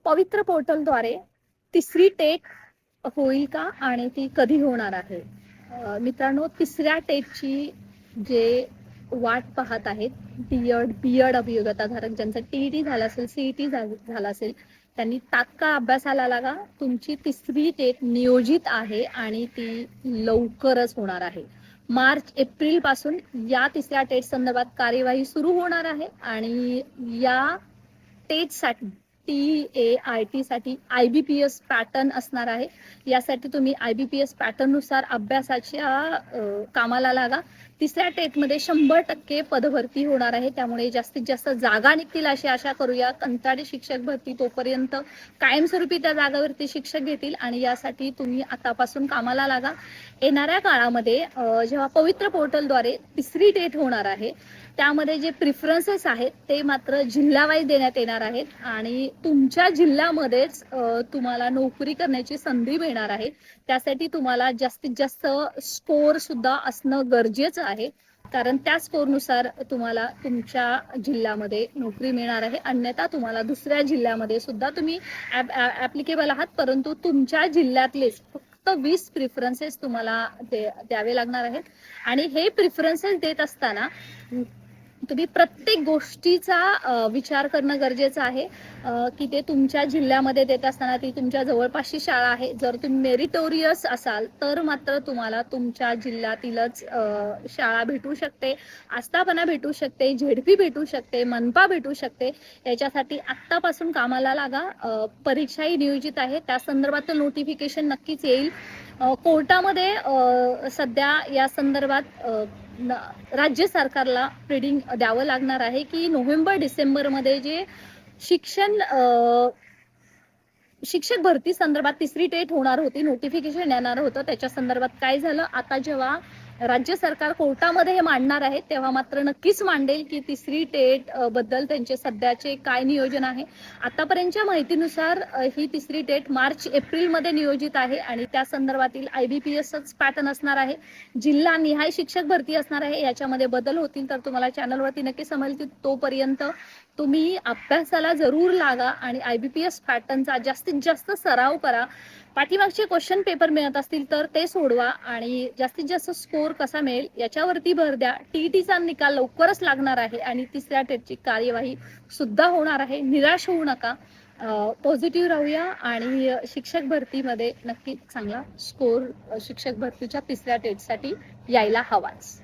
पवित्र पोर्टलद्वारे तिसरी टेट होईल का आणि ती कधी होणार आहे? मित्रांनो, तिसऱ्या टेटची जे वाट पाहत आहेत बी एड अभियोग्यताधारक ज्यांचं टीईटी झालं असेल, सीईटी झालं असेल, त्यांनी तात्काळ अभ्यासाला लागा. तुमची तिसरी टेट नियोजित आहे आणि ती लवकरच होणार आहे. मार्च एप्रिल पासून या तिसऱ्या टेट संदर्भात कार्यवाही सुरू होणार आहे आणि या टेटसाठी TAIT साठी IBPS पॅटर्न असणार आहे. यासाठी तुम्ही IBPS पॅटर्न नुसार अभ्यासाच्या कामाला लागा. तिसऱ्या टेटमध्ये 100% पदभरती होणार आहे, त्यामुळे जास्तीत जास्त जागा निघतील अशी आशा करूया. कंत्राटी शिक्षक भरती तोपर्यंत कायमस्वरूपी त्या जागावरती शिक्षक घेतील आणि यासाठी तुम्ही आतापासून कामाला लागा. येणाऱ्या काळामध्ये जेव्हा पवित्र पोर्टलद्वारे तिसरी टेट होणार आहे, त्यामध्ये जे प्रिफरन्सेस आहेत ते मात्र जिल्हावाईज देण्यात येणार आहेत आणि तुमच्या जिल्ह्यामध्येच तुम्हाला नोकरी करण्याची संधी मिळणार आहे. त्यासाठी तुम्हाला जास्तीत जास्त स्कोर सुद्धा असणं गरजेचं आहे, कारण त्या स्कोरनुसार तुम्हाला तुमच्या जिल्ह्यामध्ये नोकरी मिळणार आहे. अन्यथा तुम्हाला दुसऱ्या जिल्ह्यामध्ये सुद्धा तुम्ही ऍप्लिकेबल आहात, परंतु तुमच्या जिल्ह्यातलेच फक्त 20 प्रिफरन्सेस तुम्हाला द्यावे लागणार आहेत. आणि हे प्रिफरन्सेस देत असताना तुम्ही प्रत्येक गोष्टीचा विचार करणं गरजेचं आहे की ते तुमच्या जिल्ह्यामध्ये देत असताना ती तुमच्या जवळपासची शाळा आहे. जर तुम्ही मेरिटोरियस असाल तर मात्र तुम्हाला तुमच्या जिल्ह्यातीलच शाळा भेटू शकते, आस्थापना भेटू शकते, झेडपी भेटू शकते, मनपा भेटू शकते. याच्यासाठी आत्तापासून कामाला लागा. परीक्षाही नियोजित आहे, त्या संदर्भात नोटिफिकेशन नक्कीच येईल. कोर्टामध्ये सध्या या संदर्भात राज्य सरकारला प्रिडिंग द्यावं लागणार आहे की नोव्हेंबर-डिसेंबर मध्ये जे शिक्षक भरती संदर्भात तिसरी टेट होणार होती, नोटिफिकेशन येणार होतं, त्याच्या संदर्भात काय झालं. आता जेव्हा राज्य सरकार कोर्टामध्ये हे मांडणार आहे तेव्हा मात्र नक्कीच मांडेल की तिसरी टेट बद्दल त्यांचे सध्याचे काय नियोजन आहे. आतापर्यंतच्या माहितीनुसार ही तिसरी टेट मार्च एप्रिल मध्ये नियोजित आहे आणि त्या संदर्भातील IBPSच पॅटर्न असणार आहे. जिल्हा निहाय शिक्षक भरती असणार आहे. याच्यामध्ये बदल होतील तर तुम्हाला चॅनलवरती नक्की समजेल. की तोपर्यंत तुम्ही अभ्यासाला जरूर लागा आणि IBPS पॅटर्नचा जास्तीत जास्त सराव करा. पाठीमागचे क्वेश्चन पेपर मिळत असतील तर ते सोडवा आणि जास्तीत जास्त स्कोर कसा मिळेल याच्यावरती भर द्या. TETचा निकाल लवकरच लागणार आहे आणि तिसऱ्या टेटची कार्यवाही सुद्धा होणार आहे. निराश होऊ नका, पॉझिटिव्ह राहूया आणि शिक्षक भरतीमध्ये नक्की चांगला स्कोर शिक्षक भरतीच्या तिसऱ्या टेटसाठी यायला हवाच.